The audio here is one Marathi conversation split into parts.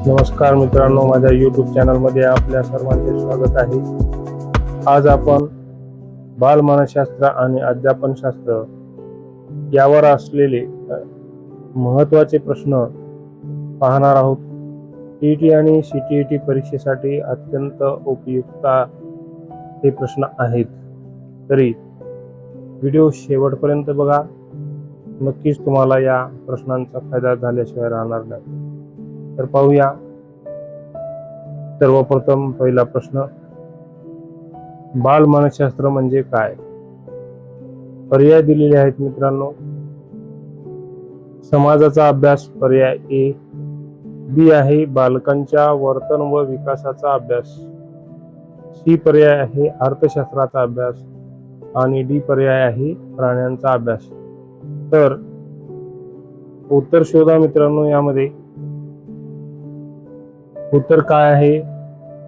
नमस्कार मित्रांनो, माझ्या YouTube चॅनलमध्ये आपल्या सर्वांचे स्वागत आहे. आज आपण बालमानसशास्त्र आणि अध्यापनशास्त्र यावर असलेले महत्त्वाचे प्रश्न पाहणार आहोत. टीईटी आणि सीटीईटी परीक्षेसाठी अत्यंत उपयुक्त हे प्रश्न आहेत. तरी व्हिडिओ शेवटपर्यंत बघा, नक्कीच तुम्हाला या प्रश्नांचा फायदा झाल्याशिवाय राहणार नाही. तर पाहूया. सर्वप्रथम पहिला प्रश्न, बालमानसशास्त्र म्हणजे काय? पर्याय दिलेले आहेत मित्रांनो. समाजाचा अभ्यास पर्याय ए. बी आहे बालकांच्या वर्तन व विकासाचा अभ्यास. सी पर्याय आहे अर्थशास्त्राचा अभ्यास. आणि डी पर्याय आहे प्राण्यांचा अभ्यास. तर उत्तर शोधा मित्रांनो. यामध्ये उत्तर काय आहे?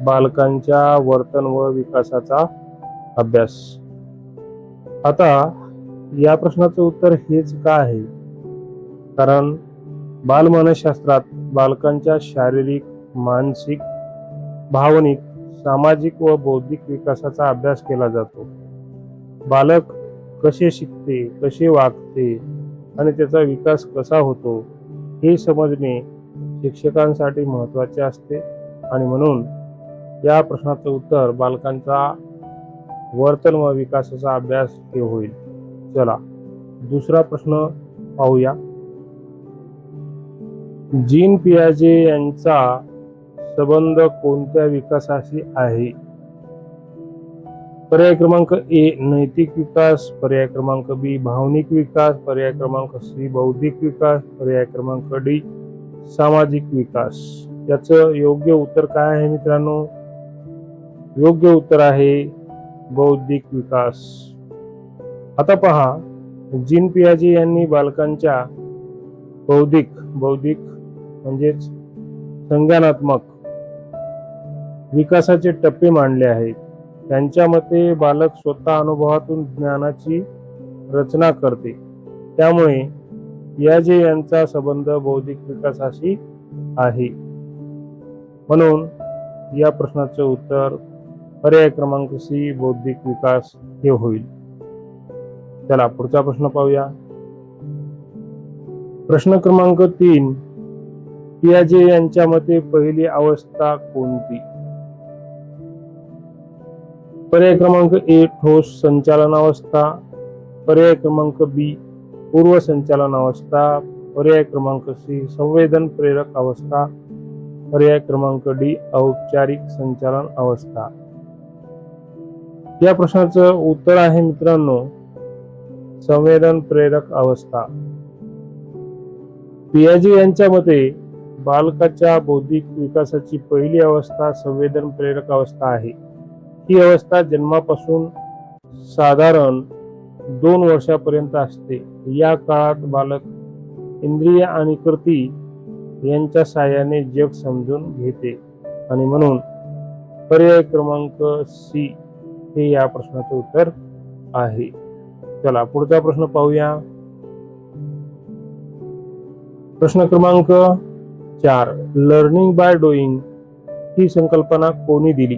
बालकांच्या वर्तन व विकासाचा अभ्यास. आता या प्रश्नाचं उत्तर हेच का आहे? कारण बालमानसशास्त्रात बालकांच्या शारीरिक, मानसिक, भावनिक, सामाजिक व बौद्धिक विकासाचा अभ्यास केला जातो. बालक कसे शिकते, कसे वागते आणि त्याचा विकास कसा होतो हे समजणे शिक्षकांसाठी महत्त्वाचे असते. आणि म्हणून या प्रश्नाचं उत्तर बालकांचा वर्तन व विकासाचा अभ्यास हे होईल. चला दुसरा प्रश्न पाहूया. जीन पियाजे यांचा संबंध कोणत्या विकासाशी आहे? पर्याय क्रमांक ए नैतिक विकास, पर्याय क्रमांक बी भावनिक विकास, पर्याय क्रमांक सी बौद्धिक विकास, पर्याय क्रमांक डी सामाजिक विकास. याचं योग्य उत्तर काय आहे मित्रांनो? योग्य उत्तर आहे बौद्धिक विकास. आता पहा, जीन पियाजे यांनी बालकांच्या बौद्धिक म्हणजेच संज्ञानात्मक विकासाचे टप्पे मांडले आहेत. त्यांच्या मते बालक स्वतः अनुभवातून ज्ञानाची रचना करते. त्यामुळे पियाजे यांचा संबंध बौद्धिक विकासाशी आहे. म्हणून या प्रश्नाचे उत्तर पर्याय क्रमांक सी बौद्धिक विकास हे होईल. चला पुढचा प्रश्न पाहूया. प्रश्न क्रमांक 3, पियाजे यांच्या मते पहिली अवस्था कोणती? पर्याय क्रमांक ए ठोस संचालन अवस्था, पर्याय क्रमांक बी पूर्व संचालन अवस्था, पर्याय क्रमांक सी संवेदन प्रेरक अवस्था, पर्याय क्रमांक डी औपचारिक संचालन अवस्था. या प्रश्नाचं उत्तर आहे मित्रांनो संवेदन प्रेरक अवस्था. पियाजे यांच्या मते बालकाच्या बौद्धिक विकासाची पहिली अवस्था संवेदन प्रेरक अवस्था आहे. ही अवस्था जन्मापासून साधारण 2 वर्षापर्यंत असते. या काळात बालक इंद्रिय आणि कृती यांच्या साहाय्याने जग समजून घेते. आणि म्हणून पर्याय क्रमांक सी हे या प्रश्नाचे उत्तर आहे. चला पुढचा प्रश्न पाहूया. प्रश्न क्रमांक 4, लर्निंग बाय डुईंग ही संकल्पना कोणी दिली?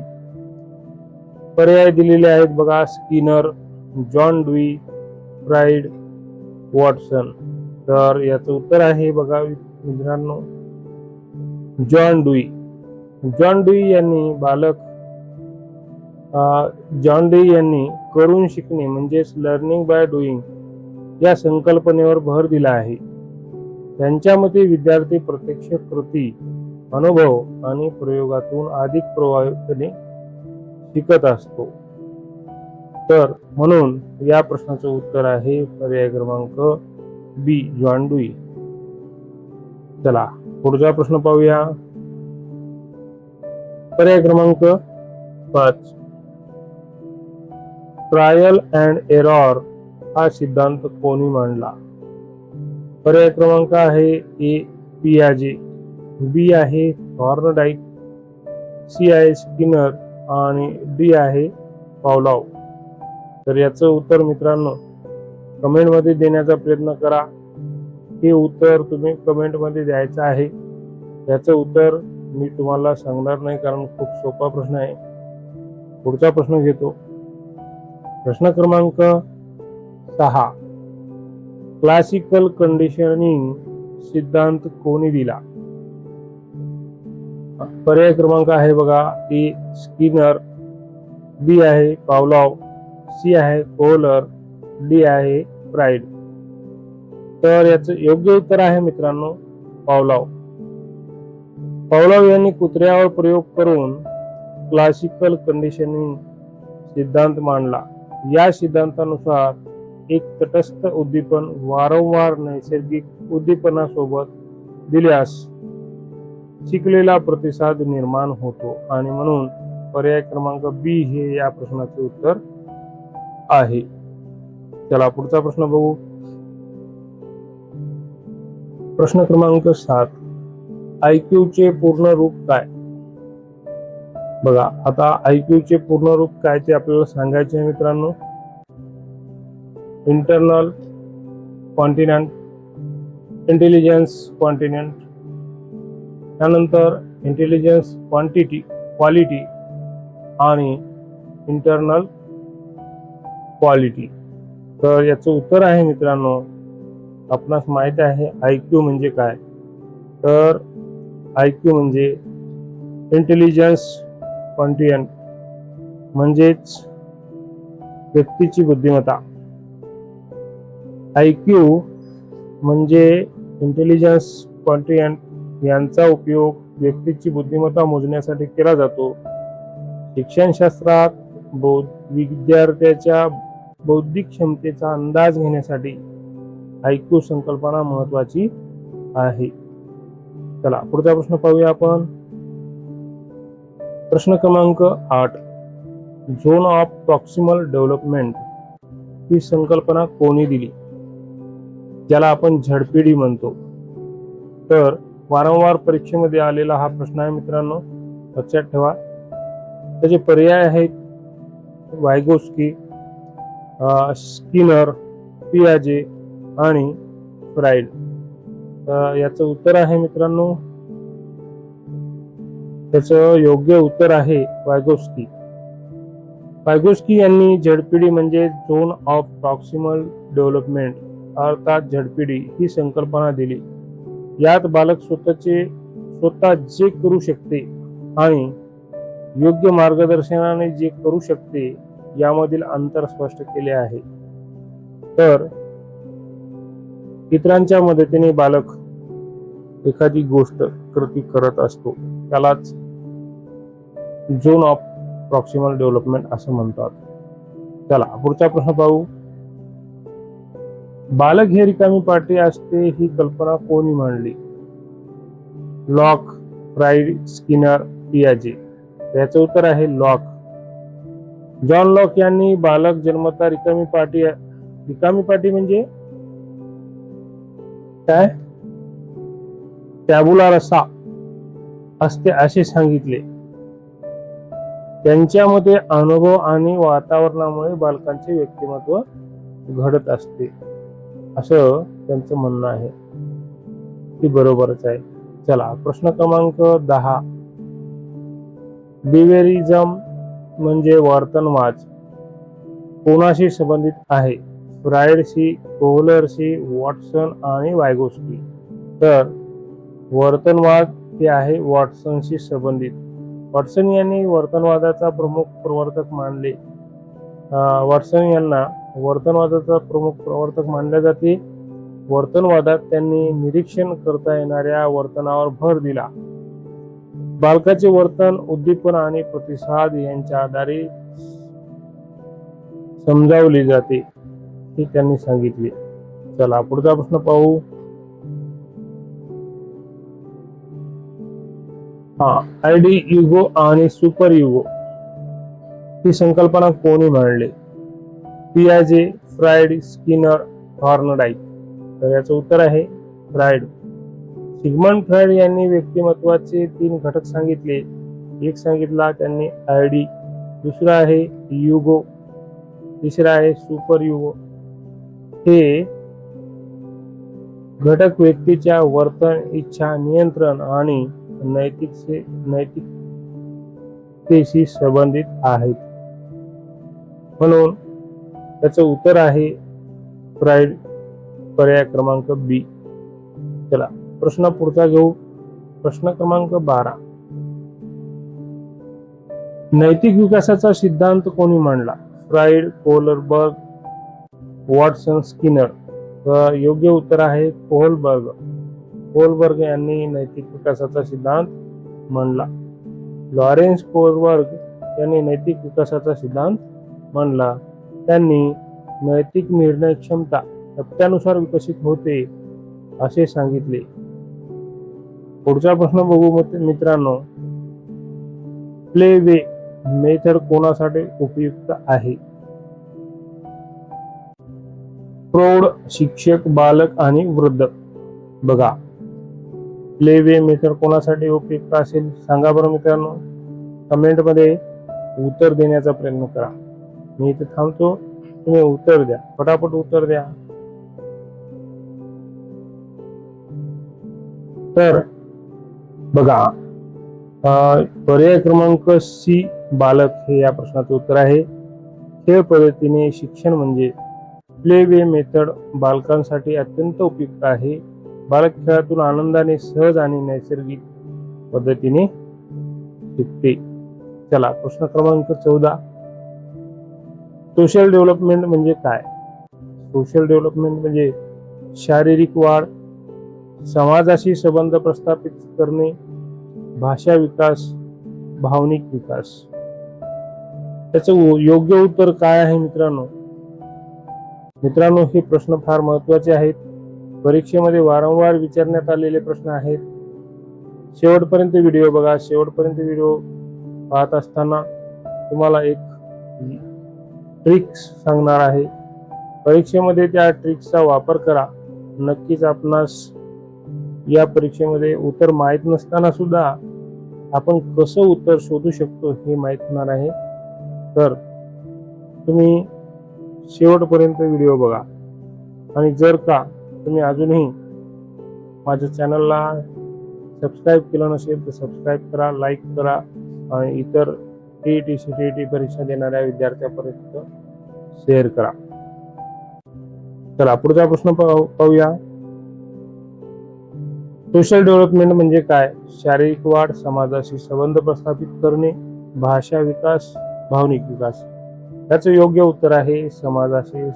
पर्याय दिलेले आहेत बघा. Skinner, John dewy, fried, Watson. तर याचं उत्तर आहे बघा मित्रांनो जॉन ड्यूई. जॉन ड्यूई यांनी करून शिकणे म्हणजेच लर्निंग बाय डुईंग या संकल्पनेवर भर दिला आहे. त्यांच्या मते विद्यार्थी प्रत्यक्ष कृती, अनुभव आणि प्रयोगातून अधिक प्रभावीपणे शिकत असतो. तर म्हणून या प्रश्नाचं उत्तर आहे पर्याय क्रमांक बी जॉन ड्यूई. चला पुढचा प्रश्न पाहूया. पर्याय क्रमांक 5, ट्रायल अँड एरर हा सिद्धांत कोणी मांडला? पर्याय क्रमांक आहे ए पियाजे, बी आहे थॉर्नडाईक, सी आहे स्किनर आणि डी आहे पावलॉव. तर याचं उत्तर मित्रांनो कमेंट मध्ये देण्याचा प्रयत्न करा. हे उत्तर तुम्ही कमेंट मध्ये द्यायचं आहे. याचं उत्तर मी तुम्हाला सांगणार नाही, कारण खूप सोपा प्रश्न आहे. पुढचा प्रश्न घेतो. प्रश्न क्रमांक 6. क्लासिकल कंडिशनिंग सिद्धांत कोणी दिला? पर्याय क्रमांक आहे बघा, ए स्किनर, बी आहे पावलॉव, सी आहे कोहलर, डी आहे फ्राइड. तर याचं योग्य उत्तर आहे मित्रांनो पावलॉव. पावलॉव यांनी कुत्र्यावर प्रयोग करून क्लासिकल कंडिशनिंग सिद्धांत मांडला. या सिद्धांतानुसार एक तटस्थ उद्दीपन वारंवार नैसर्गिक उद्दीपनासोबत दिल्यास शिकलेला प्रतिसाद निर्माण होतो, आणि म्हणून पर्याय क्रमांक बी हे या प्रश्नाचे उत्तर आहे. चला पुढचा प्रश्न बघू. प्रश्न क्रमांक 7. IQ चे पूर्ण रूप काय? बघा, आता IQ चे पूर्ण रूप काय ते आपल्याला सांगायचे आहे मित्रांनो. इंटरनल कॉन्टिनेंट, इंटेलिजन्स कॉन्टिनेंट, त्यानंतर इंटेलिजन्स क्वालिटी आणि इंटरनल क्वालिटी. तर याचं उत्तर आहे मित्रांनो, आपणास माहित आहे IQ म्हणजे काय. तर IQ म्हणजे इंटेलिजन्स क्वांटिएंट, म्हणजेच व्यक्तीची बुद्धिमत्ता. IQ म्हणजे इंटेलिजन्स क्वांटिएंट यांचा उपयोग व्यक्तीची बुद्धिमत्ता मोजण्यासाठी केला जातो. शिक्षणशास्त्रात विद्यार्थ्याच्या बौद्धिक क्षमतेचा अंदाज घेण्यासाठी IQ संकल्पना महत्वाची आहे. चला पुढचा प्रश्न पाहूया आपण. प्रश्न क्रमांक 8. झोन ऑफ प्रॉक्सिमल डेव्हलपमेंट ही संकल्पना कोणी दिली? ज्याला आपण झडपीडी म्हणतो. तर वारंवार परीक्षेमध्ये आलेला हा प्रश्न आहे मित्रांनो, लक्षात ठेवा. त्याचे पर्याय आहेत वायगोस्की, स्किनर, पियाजे आणि फ्राइड. याचं उत्तर आहे मित्रांनो, त्याचं योग्य उत्तर आहे वायगोस्की. वायगोस्की यांनी झडपीडी म्हणजे झोन ऑफ प्रॉक्सिमल डेव्हलपमेंट अर्थात झडपीडी ही संकल्पना दिली. यात बालक स्वतः जे करू शकते आणि योग्य मार्गदर्शनाने जे करू शकते यामधील अंतर स्पष्ट केले आहे. तर इतरांच्या मदतीने बालक एखादी गोष्ट कृती करत असतो, त्यालाच झोन ऑफ प्रॉक्सिमल डेव्हलपमेंट असं म्हणतात. चला पुढचा प्रश्न पाहू. बालक हे रिकामी पाठी असते ही कल्पना कोणी मांडली? लॉक, फ्राइड, स्किनर, पियाजे. याचं उत्तर आहे लॉक. जॉन लॉक यांनी बालक जन्मता रिकामी पाठी म्हणजे काय, टॅबुला रसा असते असे सांगितले. त्यांच्या मते अनुभव आणि वातावरणामुळे बालकांचे व्यक्तिमत्व घडत असते असं त्यांचं म्हणणं आहे. ती बरोबरच आहे. चला प्रश्न क्रमांक 10. बिहेवियरिझम म्हणजे वर्तनवाद कोणाशी संबंधित आहे? फ्राइडशी, कोहलरशी, वॉटसन आणि वायगोस्की. तर वर्तनवाद हे आहे वॉटसनशी संबंधित. वॉटसन यांनी वर्तनवादाचा प्रमुख प्रवर्तक मानले. वॉटसन यांना वर्तनवादाचा प्रमुख प्रवर्तक मानले जाते. वर्तनवादात त्यांनी निरीक्षण करता येणाऱ्या वर्तनावर भर दिला. बालकाचे वर्तन उद्दीपन आणि प्रतिसाद यांच्या आधारे समजावले जाते हे त्यांनी सांगितले. चला पुढचा प्रश्न पाहू. आयडी, युगो आणि सुपर युगो ही संकल्पना कोणी मांडले? पियाजे, फ्राइड, स्किनर, हॉर्नडाईक. तर याचं उत्तर आहे फ्राइड. सिग्मंड फ्राइड यांनी व्यक्तिमत्वाचे 3 घटक सांगितले. एक सांगितला त्यांनी आयडी, दुसरा आहे युगो, तिसरा आहे सुपर युगो. हे घटक व्यक्तीच्या वर्तन, इच्छा, नियंत्रण आणि नैतिकतेशी संबंधित आहेत. म्हणून त्याचं उत्तर आहे फ्राईड, पर्याय क्रमांक बी. चला प्रश्न पुढचा घेऊ. प्रश्न क्रमांक 12. नैतिक विकासाचा सिद्धांत कोणी मांडला? Fried, Kohlberg, Watson, Skinner. तर योग्य उत्तर आहे कोहलबर्ग. कोहलबर्ग यांनी नैतिक विकासाचा सिद्धांत मांडला. लॉरेन्स कोहलबर्ग यांनी नैतिक विकासाचा सिद्धांत मांडला. त्यांनी नैतिक निर्णय क्षमता टप्प्यानुसार विकसित होते असे सांगितले. पुढचा प्रश्न बघू मित्रांनो. प्ले वे मेथड कोणासाठी उपयुक्त आहे? प्रौढ, शिक्षक, बालक आणि वृद्ध. बघा प्ले वे मेथड कोणासाठी उपयुक्त असेल सांगा बरं मित्रांनो. कमेंट मध्ये उत्तर देण्याचा प्रयत्न करा. मी इथे थांबतो, तुम्ही उत्तर द्या, फटाफट उत्तर द्या. तर बघा पर्याय क्रमांक सी बालक हे या प्रश्नाचं उत्तर आहे. खेळ पद्धतीने शिक्षण म्हणजे प्ले वे मेथड बालकांसाठी अत्यंत उपयुक्त आहे. बालक खेळातून आनंदाने, सहज आणि नैसर्गिक पद्धतीने शिकते. चला प्रश्न क्रमांक 14. सोशल डेव्हलपमेंट म्हणजे काय? सोशल डेव्हलपमेंट म्हणजे शारीरिक वाढ, समाजाशी संबंध प्रस्थापित करणे, भाषा विकास, भावनिक विकास. त्याचं योग्य उत्तर काय आहे मित्रांनो? मित्रांनो हे प्रश्न फार महत्वाचे आहेत. परीक्षेमध्ये वारंवार विचारण्यात आलेले प्रश्न आहेत. शेवटपर्यंत व्हिडिओ बघा. शेवटपर्यंत व्हिडिओ पाहत असताना तुम्हाला एक ट्रिक्स सांगणार आहे. परीक्षेमध्ये त्या ट्रिक्सचा वापर करा. नक्कीच आपणास या परीक्षेमध्ये उत्तर माहीत नसताना सुद्धा आपण कसं उत्तर शोधू शकतो हे माहीत होणार आहे. तर तुम्ही शेवटपर्यंत व्हिडिओ बघा. आणि जर का तुम्ही अजूनही माझ्या चॅनलला सबस्क्राईब केलं नसेल तर सबस्क्राईब करा, लाईक करा आणि इतर टीईटी, सीटीईटी परीक्षा देणाऱ्या विद्यार्थ्यांपर्यंत शेअर करा. चला पुढचा प्रश्न पाहूया. सोशल डेव्हलपमेंट म्हणजे काय? शारीरिक वाढ, समाजाशी संबंध प्रस्थापित करणे, भाषा विकास, भावनिक विकास. त्याचं योग्य उत्तर आहे समाजाशी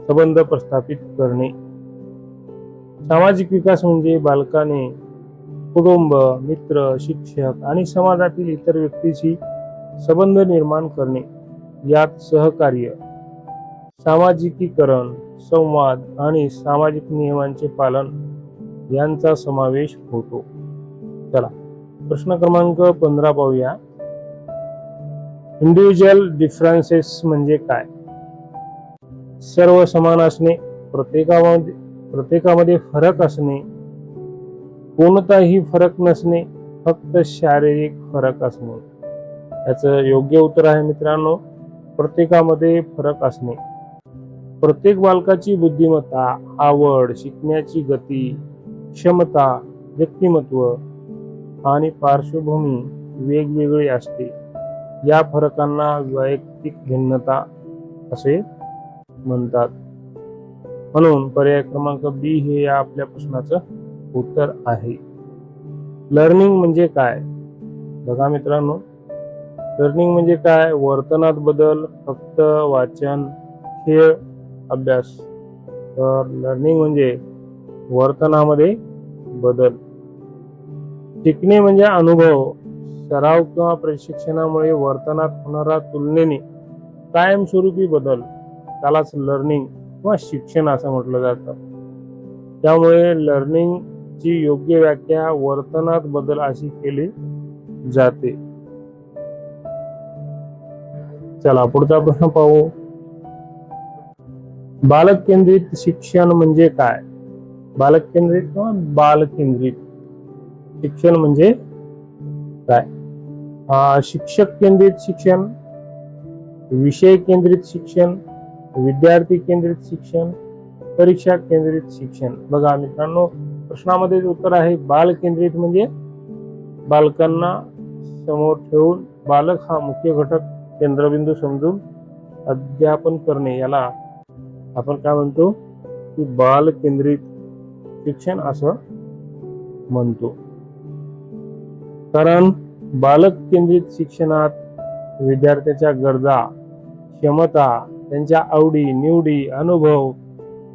संबंध प्रस्थापित करणे. सामाजिक विकास म्हणजे बालकाने कुटुंब, मित्र, शिक्षक आणि समाजातील इतर व्यक्तीशी संबंध निर्माण करणे. यात सहकार्य, सामाजिकीकरण, संवाद आणि सामाजिक नियमांचे पालन यांचा समावेश होतो. चला प्रश्न क्रमांक 15 पाहूया. इंडिव्हिज्युअल डिफरन्सेस म्हणजे काय? सर्व समान असणे, प्रत्येकामध्ये फरक असणे, कोणताही फरक नसणे, फक्त शारीरिक फरक असणे. याचं योग्य उत्तर आहे मित्रांनो प्रत्येकामध्ये फरक असणे. प्रत्येक बालकाची बुद्धिमत्ता, आवड, शिकण्याची गती, क्षमता, व्यक्तिमत्व आणि पार्श्वभूमी वेगवेगळी असते. या फरकांना वैयक्तिक भिन्नता असे म्हणतात. म्हणून पर्याय क्रमांक बी हे या आपल्या प्रश्नाचं उत्तर आहे. लर्निंग म्हणजे काय? बघा मित्रांनो लर्निंग म्हणजे काय? वर्तनात बदल, फक्त वाचन, खेळ, अभ्यास. तर लर्निंग म्हणजे वर्तनामध्ये बदल. शिकणे म्हणजे अनुभव, सराव किंवा प्रशिक्षणामुळे वर्तनात होणारा तुलनेने कायमस्वरूपी बदल, त्यालाच लर्निंग किंवा शिक्षण असं म्हटलं जातं. त्यामुळे लर्निंग ची योग्य व्याख्या वर्तनात बदल अशी केली जाते. चला पुढचा प्रश्न पाहू. बालक केंद्रित शिक्षण म्हणजे काय? बालक केंद्रित किंवा बाल केंद्रित शिक्षण म्हणजे काय? शिक्षक केंद्रित शिक्षण, विषय केंद्रित शिक्षण, विद्यार्थी केंद्रित शिक्षण, परीक्षा केंद्रित शिक्षण. बघा मित्रांनो प्रश्नामध्ये उत्तर आहे बाल केंद्रित म्हणजे बालकांना समोर ठेवून बालक हा मुख्य घटक केंद्रबिंदू समजून अध्यापन करणे, याला आपण काय म्हणतो की बाल केंद्रित शिक्षण असं म्हणतो. कारण बालक केंद्रित शिक्षणात विद्यार्थ्याच्या गरजा, क्षमता, त्यांच्या आवडी निवडी, अनुभव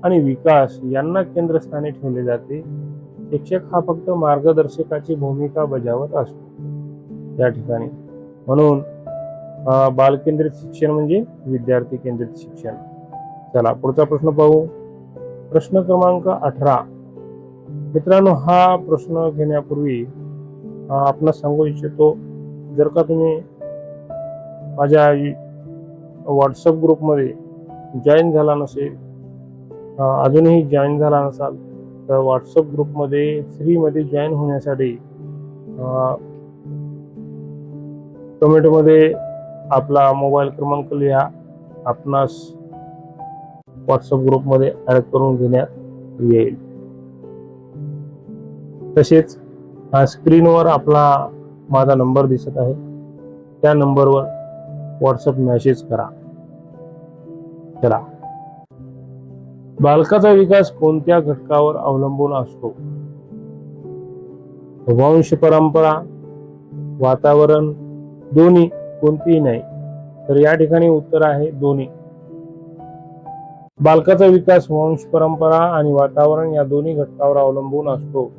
आणि विकास यांना केंद्रस्थानी ठेवले जाते. शिक्षक हा फक्त मार्गदर्शकाची भूमिका बजावत असतो या ठिकाणी. म्हणून बालकेंद्रित शिक्षण म्हणजे विद्यार्थी केंद्रित शिक्षण. चला पुढचा प्रश्न पाहू. प्रश्न क्रमांक 18. मित्रांनो, हा प्रश्न घेण्यापूर्वी आपण सांगू इच्छितो, जर का तुम्ही माझ्या व्हॉट्सअप ग्रुपमध्ये जॉईन झाला नसेल, अजूनही जॉईन झाला नसाल, तर व्हॉट्सअप ग्रुपमध्ये फ्रीमध्ये जॉईन होण्यासाठी कमेंटमध्ये आपला मोबाईल क्रमांक लिहा. आपणास व्हॉट्सअप ग्रुपमध्ये ऍड करून घेण्यात येईल. तसेच स्क्रीनवर आपला माझा नंबर दिसत आहे, त्या नंबरवर व्हॉट्सअप मेसेज करा. चला, बालकाचा विकास कोणत्या घटकावर अवलंबून असतो? वंश परंपरा, वातावरण, दोन्ही, कोणतीही नाही. तर या ठिकाणी उत्तर आहे दोन्ही. बालकाचा विकास वंश परंपरा आणि वातावरण या दोन्ही घटकावर अवलंबून असतो.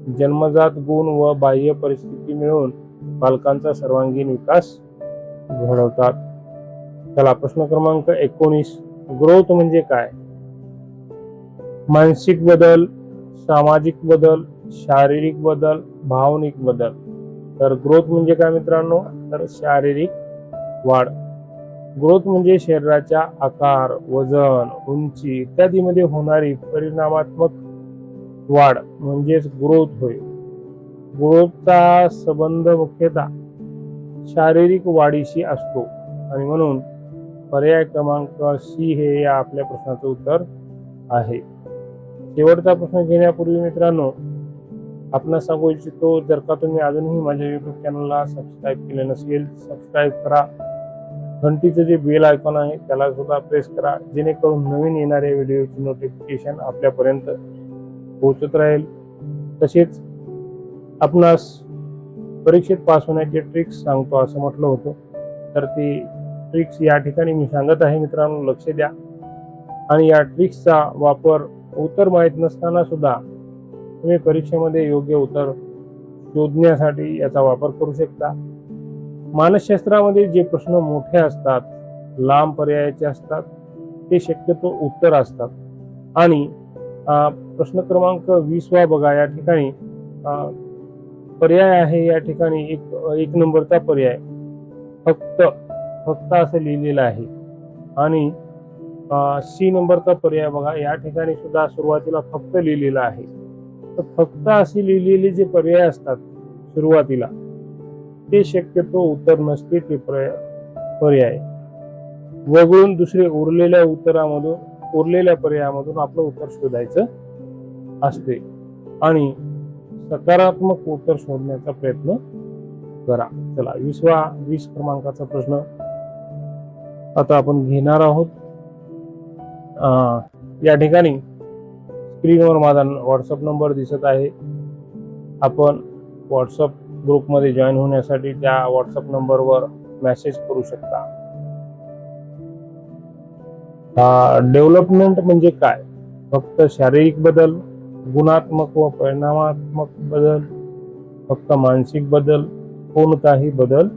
जन्मजात गुण व बाह्य परिस्थिती मिळून बालकांचा सर्वांगीण विकास घडवतात. चला प्रश्न क्रमांक 19. ग्रोथ म्हणजे काय? मानसिक बदल, सामाजिक बदल, शारीरिक बदल, भावनिक बदल. तर ग्रोथ म्हणजे काय मित्रांनो? तर शारीरिक वाढ. ग्रोथ म्हणजे शरीराच्या आकार, वजन, उंची इत्यादीमध्ये होणारी परिणामात्मक वाढ म्हणजेच ग्रोथ होय. ग्रोथचा संबंध मुख्यतः शारीरिक वाढीशी असतो आणि म्हणून पर्याय क्रमांक सी हे या आपल्या प्रश्नाचं उत्तर आहे. शेवटचा प्रश्न घेण्यापूर्वी मित्रांनो, आपण सांगू इच्छितो, जर का तुम्ही अजूनही माझ्या युट्यूब चॅनलला सबस्क्राईब केले नसेल, सबस्क्राईब करा. घंटीचं जे बेल आयकॉन आहे त्याला सुद्धा प्रेस करा, जेणेकरून नवीन येणाऱ्या व्हिडिओची नोटिफिकेशन आपल्यापर्यंत पोहोचत राहील. तसेच आपणास परीक्षेत पास होण्याचे ट्रिक्स सांगतो असं म्हटलं होतं, तर ती ट्रिक्स या ठिकाणी मी सांगत आहे मित्रांनो, लक्ष द्या. आणि या ट्रिक्सचा वापर उत्तर माहीत नसताना सुद्धा तुम्ही परीक्षेमध्ये योग्य उत्तर शोधण्यासाठी याचा वापर करू शकता. मानसशास्त्रामध्ये जे प्रश्न मोठे असतात, लांब पर्यायाचे असतात, ते शक्यतो उत्तर असतात. आणि प्रश्न क्रमांक 20 बघा, या ठिकाणी पर्याय आहे, या ठिकाणी एक नंबरचा पर्याय फक्त असं लिहिलेलं आहे. आणि सी नंबरचा पर्याय बघा, या ठिकाणी सुद्धा सुरुवातीला फक्त लिहिलेला आहे. तर फक्त असे लिहिलेले जे पर्याय असतात सुरुवातीला, ते शक्यतो उत्तर नसते. ते पर्याय वगळून दुसरे उरलेल्या पर्यायामधून आपलं उत्तर शोधायचं असते आणि सकारात्मक उत्तर शोधण्याचा प्रयत्न करा. चला 20 क्रमांकाचा प्रश्न आता आपण घेणार आहोत. या ठिकाणी स्क्रीनवर माझा व्हॉट्सअप नंबर दिसत आहे. आपण व्हॉट्सअप ग्रुपमध्ये जॉईन होण्यासाठी त्या व्हॉट्सअप नंबरवर मेसेज करू शकता. डेव्हलपमेंट म्हणजे काय? फक्त शारीरिक बदल, गुणात्मक व परिणामात्मक बदल, फक्त मानसिक बदल, कोणताही बदल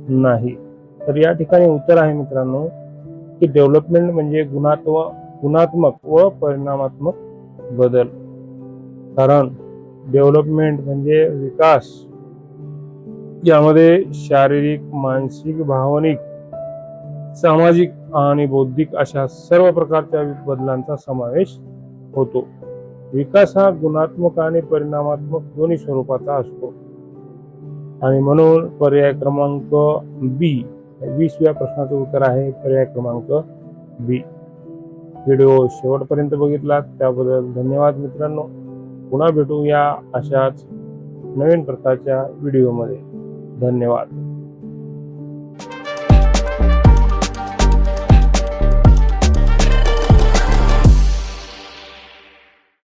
नाही. तर या ठिकाणी उत्तर आहे मित्रांनो की डेव्हलपमेंट म्हणजे गुणात्मक व परिणामात्मक बदल. कारण डेव्हलपमेंट म्हणजे विकास, यामध्ये शारीरिक, मानसिक, भावनिक, सामाजिक आणि बौद्धिक अशा सर्व प्रकारच्या बदलांचा समावेश होतो. विकास हा गुणात्मक आणि परिणामात्मक दोन्ही स्वरूपाचा असतो. आणि म्हणून पर्याय क्रमांक बी 20व्या प्रश्नाचं उत्तर आहे पर्याय क्रमांक बी. व्हिडिओ शेवटपर्यंत बघितलात त्याबद्दल धन्यवाद मित्रांनो. पुन्हा भेटूया अशाच नवीन प्रकारच्या व्हिडिओमध्ये. धन्यवाद.